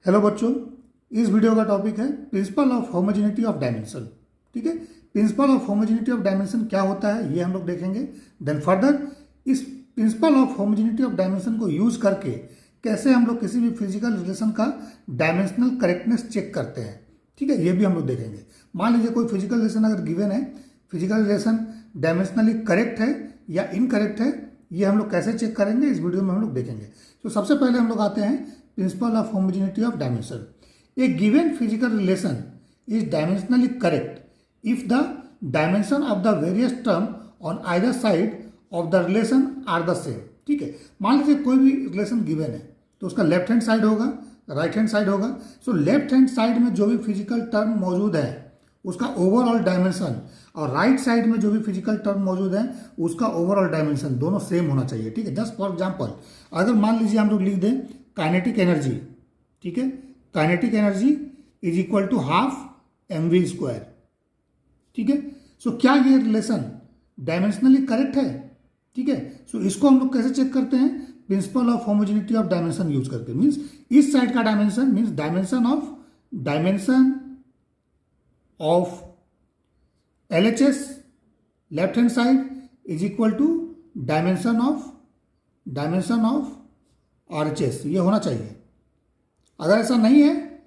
Hello बच्चों, इस video का टॉपिक है principal of homogeneity of dimension. ठीक है, principal of homogeneity of dimension क्या होता है ये हम लोग देखेंगे। देन फर्दर इस principal of homogeneity of dimension को यूज करके कैसे हम लोग किसी भी फिजिकल रिलेशन का डायमेंशनल करेक्टनेस चेक करते हैं। ठीक है, ये भी हम लोग देखेंगे। मान लीजिए कोई फिजिकल रिलेशन अगर गिवन है, फिजिकल रिलेशन डायमेंशनली करेक्ट है या इनकरेक्ट है, ये हम लोग कैसे चेक करेंगे इस वीडियो में हम लोग देखेंगे। तो सबसे पहले हम लोग आते हैं principle of homogeneity of dimension. A given physical relation is dimensionally correct if the dimension of the various term on either side of the relation are the same. ठीक है, मान लीजिए कोई भी रिलेशन गिवन है तो उसका लेफ्ट हैंड साइड होगा, राइट हैंड साइड होगा। सो लेफ्ट हैंड साइड में जो भी फिजिकल टर्म मौजूद है उसका ओवरऑल डायमेंशन और राइट साइड में जो भी फिजिकल टर्म मौजूद है उसका ओवरऑल डायमेंशन दोनों सेम होना चाहिए। ठीक है, जस्ट फॉर एग्जांपल अगर मान लीजिए हम लोग लिख दें काइनेटिक एनर्जी। ठीक है, kinetic energy is equal to half mv square. ठीक है, सो क्या ये रिलेशन डायमेंशनली करेक्ट है? ठीक है, सो इसको हम लोग कैसे चेक करते हैं? Principle of homogeneity of dimension use करके। मीन्स इस साइड का dimension means dimension of LHS left hand side is equal to dimension of RHS, ये होना चाहिए। अगर ऐसा नहीं है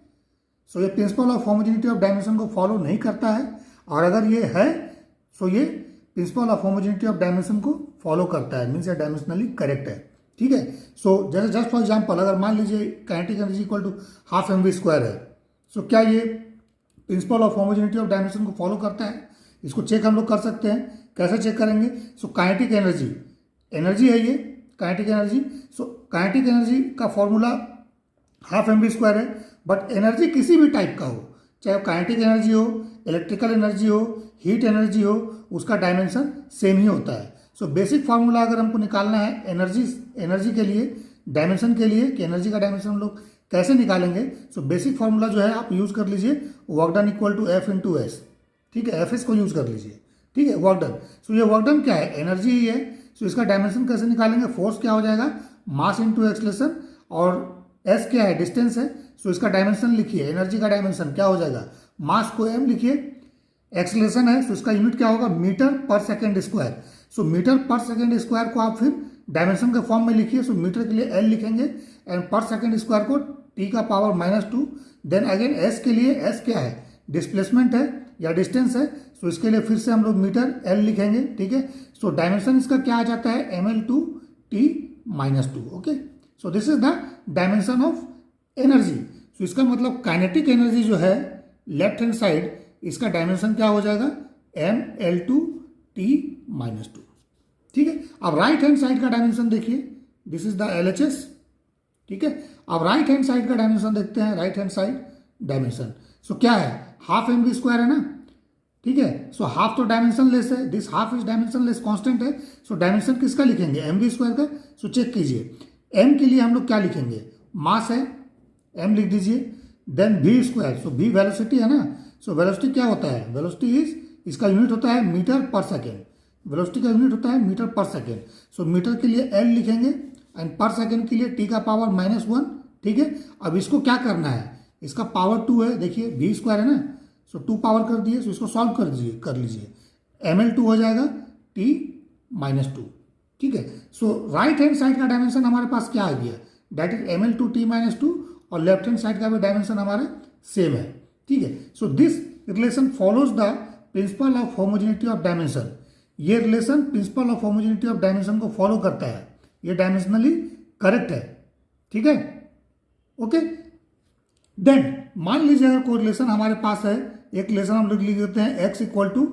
सो ये principle of homogeneity of dimension को फॉलो नहीं करता है, और अगर ये है सो ये principle of homogeneity of dimension को फॉलो करता है, मीन्स ये डायमेंशनली करेक्ट है। ठीक है, सो जैसे जस्ट फॉर एग्जांपल अगर मान लीजिए kinetic energy equal to half mv square है, सो क्या ये principle of homogeneity of dimension को फॉलो करता है? इसको चेक हम लोग कर सकते हैं। कैसे चेक करेंगे? सो काइनेटिक एनर्जी है ये kinetic energy. So kinetic energy का फॉर्मूला हाफ mv स्क्वायर है, बट एनर्जी किसी भी टाइप का हो, चाहे काइनेटिक एनर्जी हो, इलेक्ट्रिकल एनर्जी हो, हीट एनर्जी हो, उसका डायमेंशन सेम ही होता है। सो बेसिक फार्मूला अगर हमको निकालना है एनर्जी के लिए, डायमेंशन के लिए कि एनर्जी का डायमेंशन हम लोग कैसे निकालेंगे, सो बेसिक फार्मूला जो है आप यूज कर लीजिए work done equal to F into S. ठीक है, FS को यूज कर लीजिए। ठीक है, वर्क डन। सो ये वर्क डन क्या है? एनर्जी ही है। सो इसका डायमेंशन कैसे निकालेंगे? फोर्स क्या हो जाएगा? मास इंटू एक्सलेशन, और S क्या है? डिस्टेंस है। सो इसका डायमेंशन लिखिए, एनर्जी का डायमेंशन क्या हो जाएगा? मास को m लिखिए, एक्सलेशन है, सो इसका यूनिट क्या होगा? Metre per second square. सो मीटर पर सेकेंड स्क्वायर को आप फिर डायमेंशन के फॉर्म में लिखिए। सो मीटर के लिए L लिखेंगे एंड पर सेकेंड स्क्वायर को t का पावर -2। देन अगेन S के लिए S क्या है? डिस्प्लेसमेंट है या डिस्टेंस है। सो इसके लिए फिर से हम लोग मीटर L लिखेंगे। ठीक है, सो डायमेंशन इसका क्या आ जाता है? ml/t-2। Okay, so this is the dimension of energy. So इसका मतलब काइनेटिक एनर्जी जो है लेफ्ट हैंड साइड, इसका डायमेंशन क्या हो जाएगा? ml/t-2। ठीक है, अब राइट हैंड साइड का डायमेंशन देखिए, दिस इज द LHS। ठीक है, अब राइट हैंड साइड का डायमेंशन देखते हैं। Right hand side dimension so क्या है? हाफ mv स्क्वायर है ना। ठीक है, सो हाफ तो डायमेंशन लेस है, this half is dimensionless constant है। सो डायमेंशन किसका लिखेंगे? mv स्क्वायर का। सो चेक कीजिए, m के लिए हम लोग क्या लिखेंगे? मास है, m लिख दीजिए। देन v स्क्वायर, सो v वेलोसिटी है ना। सो वेलोसिटी क्या होता है? वेलोसिटी इज, इसका यूनिट होता है मीटर पर सेकेंड। वेलोसिटी का यूनिट होता है मीटर पर सेकेंड। सो मीटर के लिए L लिखेंगे एंड पर सेकेंड के लिए t का पावर -1। ठीक है, अब इसको क्या करना है? इसका पावर 2 है, देखिए v स्क्वायर है ना। सो 2 पावर कर दिए, सो इसको सॉल्व कर लीजिए। ml2 हो जाएगा t-2। ठीक है, सो राइट हैंड साइड का डायमेंशन हमारे पास क्या आ गया? दैट इज ml2 t-2, और लेफ्ट हैंड साइड का भी डायमेंशन हमारे सेम है। ठीक है, so this relation follows the principle of homogeneity of dimension. ये relation principle of homogeneity of dimension को फॉलो करता है, ये डायमेंशनली करेक्ट है। ठीक है, ओके। देन मान लीजिए अगर कोई रिलेशन हमारे पास है, एक रिलेशन हम लोग लिख देते हैं x equal to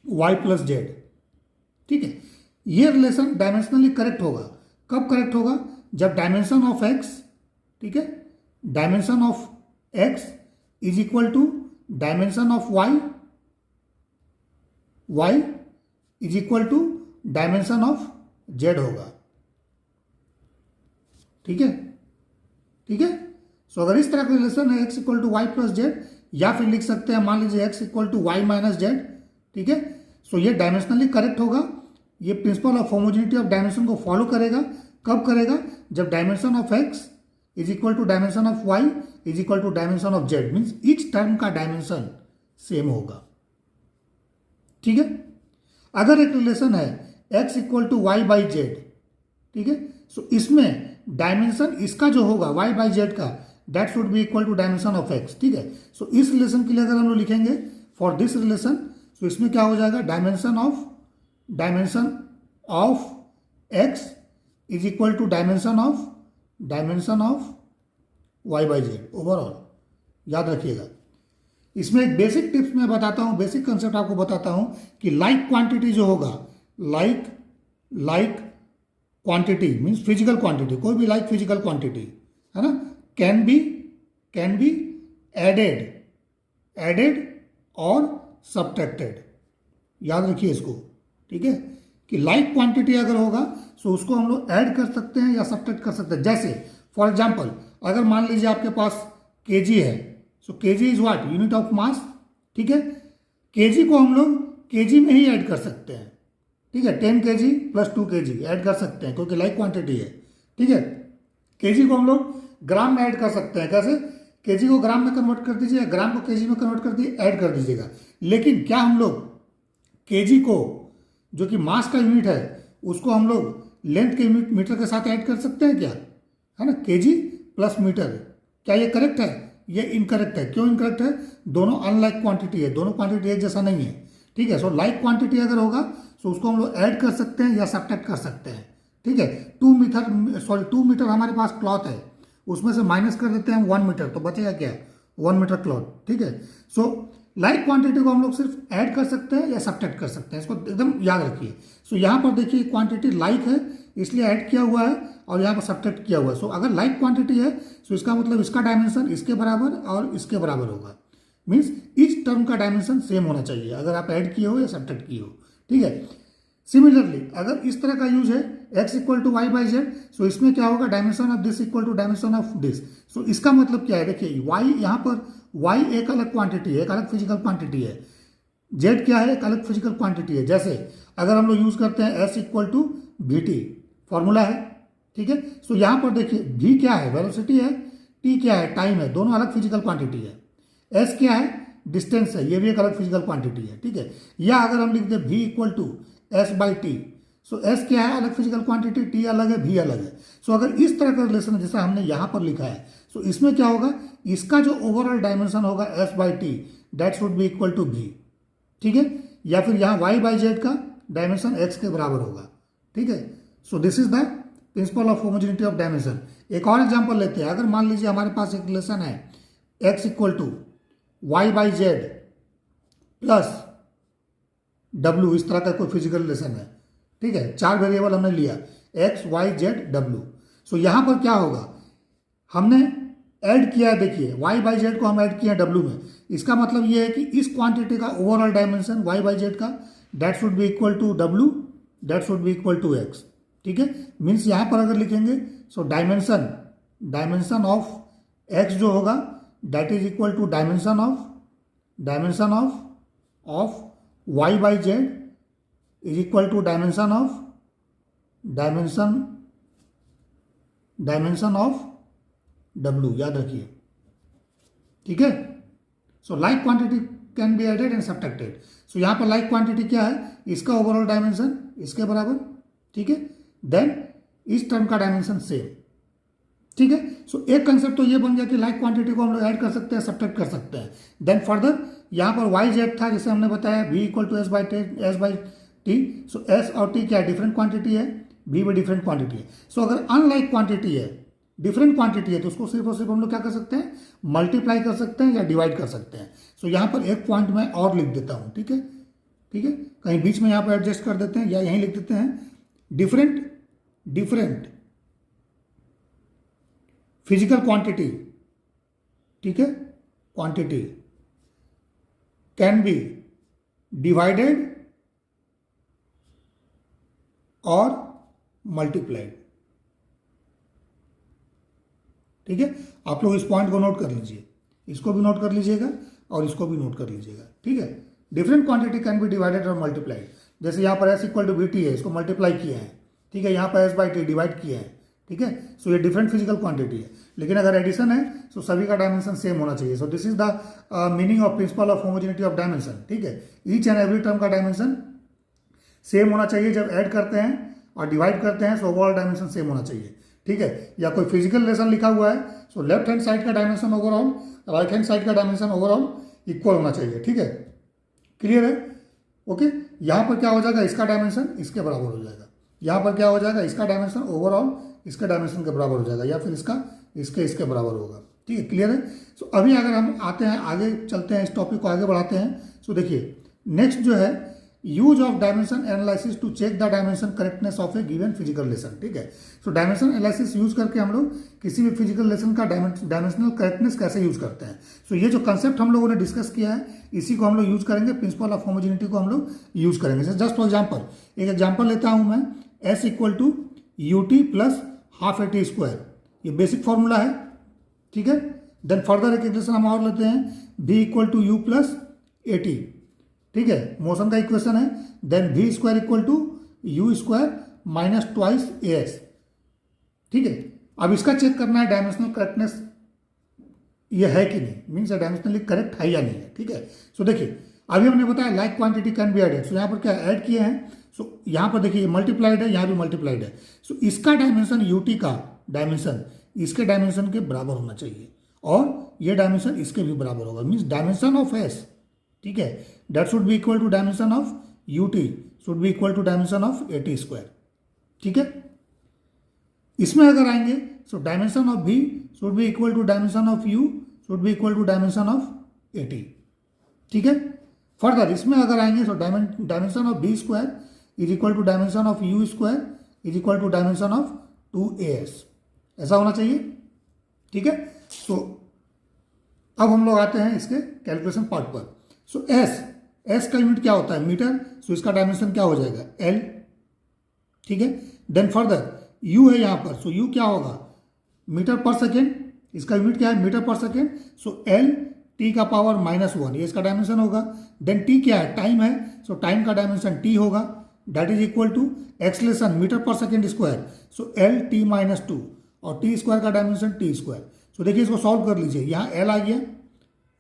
y plus z. ठीक है, ये रिलेशन डायमेंशनली करेक्ट होगा। कब करेक्ट होगा? जब डायमेंशन ऑफ x, ठीक है, dimension of x is equal to dimension of y is equal to dimension of z होगा। ठीक है, ठीक है। सो अगर इस तरह का रिलेशन है x equal to y plus z, या फिर लिख सकते हैं मान लीजिए x equal to y minus z. ठीक है, सो ये डायमेंशनली करेक्ट होगा। ये principle of homogeneity of dimension को फॉलो करेगा। कब करेगा? जब dimension of x is equal to dimension of y is equal to dimension of z, means each term का डायमेंशन सेम होगा। ठीक है, अगर एक रिलेशन है x equal to Y by z, ठीक है, सो इसमें डायमेंशन इसका जो होगा y बाई जेड का, that should be equal to dimension of x। ठीक है, सो इस रिलेशन के लिए अगर हम लोग लिखेंगे फॉर दिस रिलेशन, सो इसमें क्या हो जाएगा, dimension of x is equal to dimension of y by z overall. याद रखिएगा, इसमें एक बेसिक टिप्स मैं बताता हूँ, बेसिक कंसेप्ट आपको बताता हूँ कि लाइक क्वांटिटी जो होगा, like quantity means physical quantity, कोई भी लाइक फिजिकल क्वांटिटी है ना, कैन बी एडेड और सब्ट्रैक्टेड। याद रखिए इसको, ठीक है, कि लाइक क्वांटिटी अगर होगा तो उसको हम लोग ऐड कर सकते हैं या सब्ट्रैक्ट कर सकते हैं। जैसे फॉर एग्जांपल, अगर मान लीजिए आपके पास केजी है, so KG is what, unit of mass. ठीक है, केजी को हम लोग केजी में ही ऐड कर सकते हैं। ठीक है, 10 kg प्लस 2 kg ऐड कर सकते हैं क्योंकि लाइक क्वांटिटी है। ठीक है, केजी को हम लोग ग्राम में ऐड कर सकते हैं। कैसे, केजी को ग्राम में कन्वर्ट कर दीजिए, ग्राम को केजी में कन्वर्ट कर दीजिए, ऐड कर दीजिएगा। लेकिन क्या हम लोग केजी को, जो कि मास का यूनिट है, उसको हम लोग लेंथ के यूनिट मीटर के साथ ऐड कर सकते हैं क्या, है ना, केजी प्लस मीटर। क्या ये करेक्ट है? ये इनकरेक्ट है। क्यों इनकरेक्ट है? दोनों अनलाइक क्वांटिटी है, दोनों क्वांटिटी एक जैसा नहीं है। ठीक है, सो लाइक क्वांटिटी अगर होगा तो उसको हम लोग ऐड कर सकते हैं या सब्ट्रैक्ट कर सकते हैं। ठीक है, 2 मीटर हमारे पास क्लॉथ है, उसमें से माइनस कर देते हैं 1 मीटर, तो बचेगा क्या, 1 मीटर क्लॉथ। ठीक है, सो लाइक क्वांटिटी को हम लोग सिर्फ ऐड कर सकते हैं या सब्ट्रैक्ट कर सकते हैं, इसको एकदम याद रखिए। सो यहाँ पर देखिए क्वांटिटी लाइक है इसलिए ऐड किया हुआ है और यहाँ पर सब्ट्रैक्ट किया हुआ है। सो अगर लाइक क्वांटिटी है तो इसका मतलब इसका डायमेंशन इसके बराबर और इसके बराबर होगा, मीन्स इस टर्म का डायमेंशन सेम होना चाहिए अगर आप ऐड किए हो या सब्ट्रैक्ट किए हो। ठीक है, सिमिलरली अगर इस तरह का यूज है x equal to Y by Z, so इसमें क्या होगा, dimension of this equal to dimension of this. So इसका मतलब क्या है, देखिए y, यहाँ पर y एक अलग क्वांटिटी है, एक अलग फिजिकल क्वांटिटी है, z क्या है, एक अलग फिजिकल क्वांटिटी है। जैसे अगर हम लोग यूज करते हैं s equal to v t, formula है। ठीक है, सो यहाँ पर देखिए v क्या है, वेलोसिटी है, t क्या है, टाइम है, दोनों अलग फिजिकल क्वांटिटी है। s क्या है, डिस्टेंस है, ये भी एक अलग फिजिकल क्वांटिटी है। ठीक है, या अगर हम लिख दें v equal to s by t, so s क्या है, अलग फिजिकल क्वांटिटी, t अलग है, v अलग है। सो अगर इस तरह का रिलेशन है जैसा हमने यहाँ पर लिखा है, सो इसमें क्या होगा, इसका जो ओवरऑल डायमेंशन होगा s by t, that should be equal to v। ठीक है, या फिर यहाँ y बाई जेड का डायमेंशन x के बराबर होगा। ठीक है, so this is the principle of homogeneity of dimension. एक और एग्जांपल लेते हैं, अगर मान लीजिए हमारे पास एक रिलेशन है x equal to Y by z plus w, इस तरह का कोई फिजिकल रिलेशन है। ठीक है, 4 वेरिएबल हमने लिया x, y, z, w। सो यहाँ पर क्या होगा, हमने ऐड किया है, देखिए y बाई जेड को हम ऐड किया है w में, इसका मतलब ये है कि इस क्वांटिटी का overall dimension y by Z का, that should be equal to w, that should be equal to x। ठीक है, मीन्स यहाँ पर अगर लिखेंगे, सो डायमेंशन ऑफ x जो होगा, that is equal to dimension of y by Z is equal to dimension of w। याद रखिए, ठीक है। So like quantity can be added and subtracted. So यहाँ पर लाइक क्वांटिटी क्या है, इसका ओवरऑल डायमेंशन इसके बराबर। ठीक है, देन इस टर्म का डायमेंशन सेम। ठीक है, सो एक कंसेप्ट तो ये बन गया कि लाइक क्वांटिटी को हम लोग ऐड कर सकते हैं, सब्ट्रैक्ट कर सकते हैं। देन फर्दर यहाँ पर वाई जेड था, जैसे हमने बताया v equal to s by t. So s और टी क्या है, डिफरेंट क्वांटिटी है, v भी डिफरेंट क्वांटिटी है। सो अगर अनलाइक क्वांटिटी है, डिफरेंट क्वांटिटी है, तो उसको सिर्फ और सिर्फ हम लोग क्या कर सकते हैं, मल्टीप्लाई कर सकते हैं या डिवाइड कर सकते हैं। सो यहाँ पर एक पॉइंट मैं और लिख देता हूँ। ठीक है, ठीक है, कहीं बीच में यहाँ पर एडजस्ट कर देते हैं या यहीं लिख देते हैं, डिफरेंट फिजिकल क्वांटिटी, ठीक है, क्वांटिटी कैन बी डिवाइडेड और मल्टीप्लाइड। ठीक है, आप लोग इस पॉइंट को नोट कर लीजिए, इसको भी नोट कर लीजिएगा और इसको भी नोट कर लीजिएगा। ठीक है, different quantity can be divided और मल्टीप्लाइड। जैसे यहाँ पर s equal to v t है, इसको मल्टीप्लाई किया है। ठीक है, यहाँ पर एस बाई टी डिवाइड किया है। ठीक है, सो ये डिफरेंट फिजिकल क्वांटिटी है। लेकिन अगर एडिशन है तो सभी का डायमेंशन सेम होना चाहिए। सो this is the meaning of principal of homogeneity of dimension, ठीक है। ईच एंड एवरी टर्म का डायमेंशन सेम होना चाहिए। जब ऐड करते हैं और डिवाइड करते हैं तो ओवरऑल डायमेंशन सेम होना चाहिए, ठीक है। या कोई फिजिकल रिलेशन लिखा हुआ है सो लेफ्ट हैंड साइड का dimension overall, right hand side का डायमेंशन ओवरऑल इक्वल होना चाहिए, ठीक है। क्लियर है? ओके। यहाँ पर क्या हो जाएगा, इसका डायमेंशन इसके बराबर हो जाएगा। यहाँ पर क्या हो जाएगा, इसका डायमेंशन ओवरऑल इसके डायमेंशन के बराबर हो जाएगा, या फिर इसका इसके बराबर होगा, ठीक है। क्लियर है? सो अभी अगर हम आते हैं आगे, चलते हैं, इस टॉपिक को आगे बढ़ाते हैं। सो देखिए नेक्स्ट जो है, use of dimension analysis to check the dimension correctness of a given physical relation, ठीक है। सो डायमेंशन एनालिसिस यूज करके हम लोग किसी भी फिजिकल रिलेशन का डायमेंशनल करेक्टनेस कैसे यूज करते हैं। सो ये जो कंसेप्ट हम लोगों ने डिस्कस किया है, इसी को हम लोग यूज करेंगे, प्रिंसिपल ऑफ होमोजेनिटी को हम लोग यूज करेंगे। जस्ट फॉर एग्जाम्पल, एक एग्जाम्पल लेता हूं मैं, s equal to u t plus half a t square, ये बेसिक फॉर्मूला है, ठीक है। देन फर्दर एक इक्वेशन हम और लेते हैं, b equal to u plus a t, ठीक है, मोशन का इक्वेशन है। Then v square equal to u square minus twice a s, ठीक है। अब इसका चेक करना है डायमेंशनल करेक्टनेस ये है कि नहीं, मीन्स डायमेंशनली करेक्ट है या नहीं है, ठीक है। सो देखिए अभी हमने बताया like quantity can be added, so यहाँ पर क्या ऐड किए हैं, सो यहाँ पर देखिए मल्टीप्लाइड है, यहाँ भी मल्टीप्लाइड है। सो इसका डायमेंशन यूटी का डायमेंशन इसके डायमेंशन के बराबर होना चाहिए, और ये डायमेंशन इसके भी बराबर होगा, मीन्स डायमेंशन ऑफ एस, ठीक है, that should be equal to dimension of u t should be equal to dimension of a t square, ठीक है। इसमें अगर आएंगे सो डायमेंशन ऑफ भी should be equal to dimension of u should be equal to dimension of a t, ठीक है। Further इसमें अगर आएंगे so dimension of b square is equal to dimension of u square is equal to dimension of 2as, ऐसा होना चाहिए, ठीक है। सो अब हम लोग आते हैं इसके कैलकुलेशन पार्ट पर। सो एस का यूनिट क्या होता है, मीटर, सो इसका डायमेंशन क्या हो जाएगा, एल, ठीक है। देन फर्दर यू है यहाँ पर, सो यू क्या होगा, मीटर पर सेकेंड, इसका यूनिट क्या है, मीटर पर सेकेंड, सो एल टी का पावर -1 ये इसका डायमेंशन होगा। देन टी क्या है, टाइम है, सो टाइम का डायमेंशन टी होगा, that is equal to acceleration metre per second square, so l t -2 और टी स्क्वायर का डायमेंशन टी स्क्वायर। सो देखिए इसको सॉल्व कर लीजिए, यहाँ एल आ गया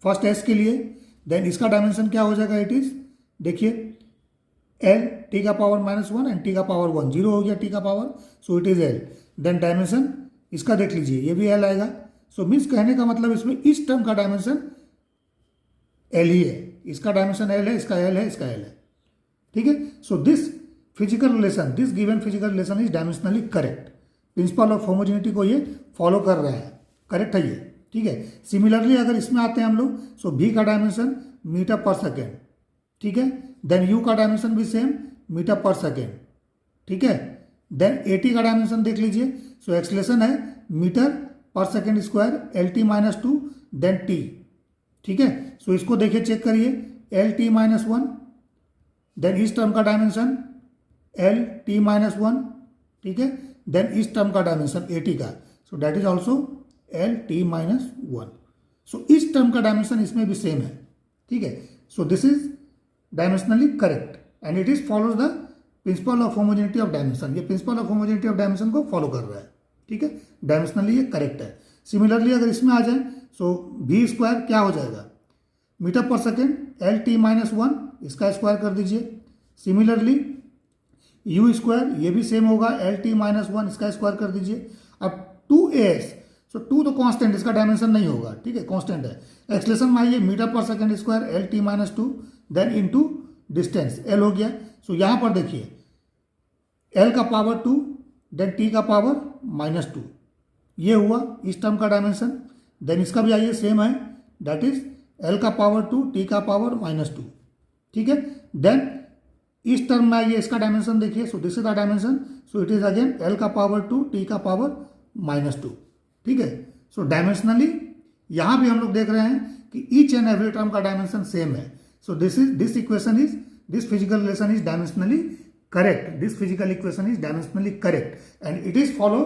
फर्स्ट एस के लिए, देन इसका डायमेंशन क्या हो जाएगा, इट इज देखिए एल टी का पावर -1 एंड टी का पावर 1, 0 हो गया टी का power, so it is l. Then dimension इसका देख लीजिए, ये भी एल आएगा। सो मीन्स कहने का मतलब इसमें इस टर्म का डायमेंशन एल ही है, इसका डायमेंशन एल है, इसका एल है, इसका एल है, ठीक है। So this physical relation, this given physical relation is dimensionally correct, principal of homogeneity को ये फॉलो कर रहा है, करेक्ट है ये, ठीक है। सिमिलरली अगर इसमें आते हैं हम लोग, सो v का डायमेंशन मीटर पर सेकेंड, ठीक है। देन u का डायमेंशन भी सेम मीटर पर सेकेंड, ठीक है। देन at का डायमेंशन देख लीजिए, सो एक्सलेशन है metre per second square LT-2 then t, ठीक है। सो इसको देखिए चेक करिए, LT-1 देन इस टर्म का डायमेंशन LT-1, ठीक है। देन इस टर्म का डायमेंशन at का, so that is also LT-1, सो इस टर्म का डायमेंशन इसमें भी सेम है, ठीक है। So this is dimensionally correct and it is follows the principle of homogeneity of dimension, ये principle of homogeneity of dimension को फॉलो कर रहा है, ठीक है। डायमेंशनली ये करेक्ट है। सिमिलरली अगर इसमें आ जाए सो v स्क्वायर क्या हो जाएगा, मीटर पर सेकेंड LT-1 इसका स्क्वायर कर दीजिए। सिमिलरली u स्क्वायर ये भी सेम होगा, LT-1 इसका स्क्वायर कर दीजिए। अब 2as, सो 2 तो कांस्टेंट, इसका डायमेंशन नहीं होगा, ठीक है, कांस्टेंट है। एक्सलेशन में आइए, metre per second square LT-2 then into distance l हो गया। सो यहाँ पर देखिए l का पावर 2 देन t का पावर -2, ये हुआ इस टर्म का डायमेंशन। देन इसका भी आइए सेम है, दैट इज l का पावर 2 t का पावर -2, ठीक है। देन इस टर्म में आइए, इसका डायमेंशन देखिए, सो this is the dimension, so it is again l का पावर 2 t का पावर -2, ठीक है। सो डायमेंशनली यहाँ भी हम लोग देख रहे हैं कि ईच एंड एवरी टर्म का डायमेंशन सेम है। So this equation is, this physical relation is dimensionally correct, this physical equation is dimensionally correct and it is follow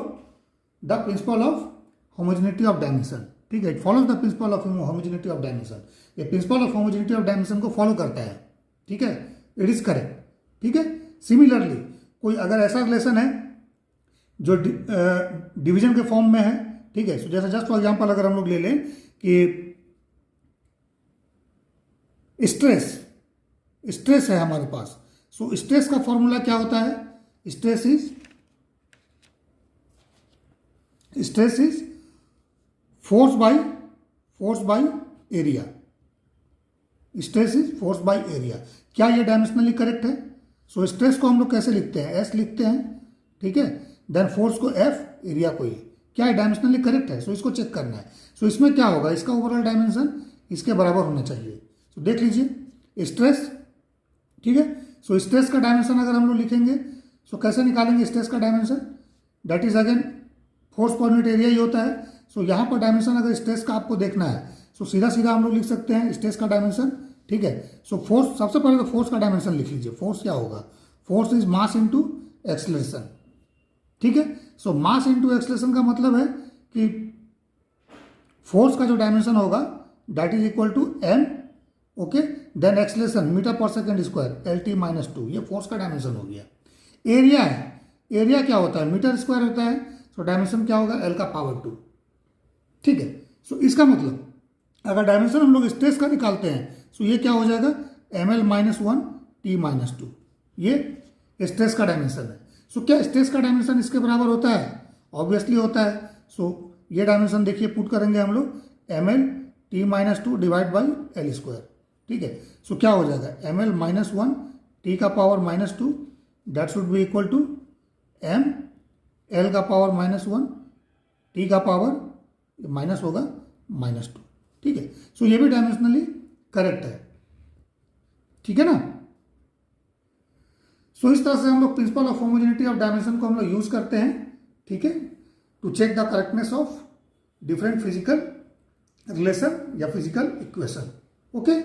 the principle of homogeneity of dimension, ठीक है। It follows the principle of homogeneity of dimension, ये principle of homogeneity of dimension को follow करता है, ठीक है। It is correct, ठीक है। सिमिलरली कोई अगर ऐसा रिलेशन है जो डिवीजन के फॉर्म में है, ठीक है। सो जैसे जस्ट फॉर एग्जांपल अगर हम लोग ले लें कि स्ट्रेस है हमारे पास, सो स्ट्रेस का फॉर्मूला क्या होता है? Stress is force by area. Stress is force by area. क्या ये डायमेंशनली करेक्ट है? सो स्ट्रेस को हम लोग कैसे लिखते हैं? एस लिखते हैं, ठीक है। देन फोर्स को एफ, एरिया को ए। क्या ये डायमेंशनली करेक्ट है? सो इसको चेक करना है। सो इसमें क्या होगा? इसका ओवरऑल डायमेंशन इसके बराबर होना चाहिए। सो देख लीजिए स्ट्रेस, ठीक है। सो स्ट्रेस का डायमेंशन अगर हम लोग लिखेंगे, सो कैसे निकालेंगे स्ट्रेस का dimension? That is again force per unit area ही होता है। सो यहाँ पर डायमेंशन अगर स्ट्रेस का आपको देखना है, सो सीधा सीधा हम लोग लिख सकते हैं स्ट्रेस का डायमेंशन, ठीक है। सो फोर्स, सबसे पहले तो फोर्स का डायमेंशन लिख लीजिए। फोर्स क्या होगा? Force is mass into acceleration, ठीक है। सो मास इनटू एक्सेलरेशन का मतलब है कि फोर्स का जो डायमेंशन होगा that is equal to M, okay. Then acceleration meter per second square, L T minus 2, ये फोर्स का डायमेंशन हो गया। एरिया है, एरिया क्या होता है? मीटर स्क्वायर होता है। सो डायमेंशन क्या होगा? एल का पावर 2, ठीक है। सो इसका मतलब अगर डायमेंशन हम लोग स्ट्रेस का निकालते हैं, सो ये क्या हो जाएगा? M l minus 1 t minus 2, ये स्ट्रेस का डायमेंशन है। सो क्या स्ट्रेस का डायमेंशन इसके बराबर होता है? ऑब्वियसली होता है। सो ये डायमेंशन देखिए पुट करेंगे हम लोग, m l T minus 2 divide by l square, ठीक है। सो क्या हो जाएगा? एम एल माइनस 1 टी का power minus 2, that should be equal to m l का पावर माइनस 1 टी का पावर माइनस होगा माइनस 2, ठीक है। सो ये भी डायमेंशनली करेक्ट है, ठीक है ना। सो इस तरह से हम लोग principle of homogeneity of dimension को हम लोग यूज करते हैं, ठीक है, to check the correctness of different physical relation या फिजिकल इक्वेशन, ओके।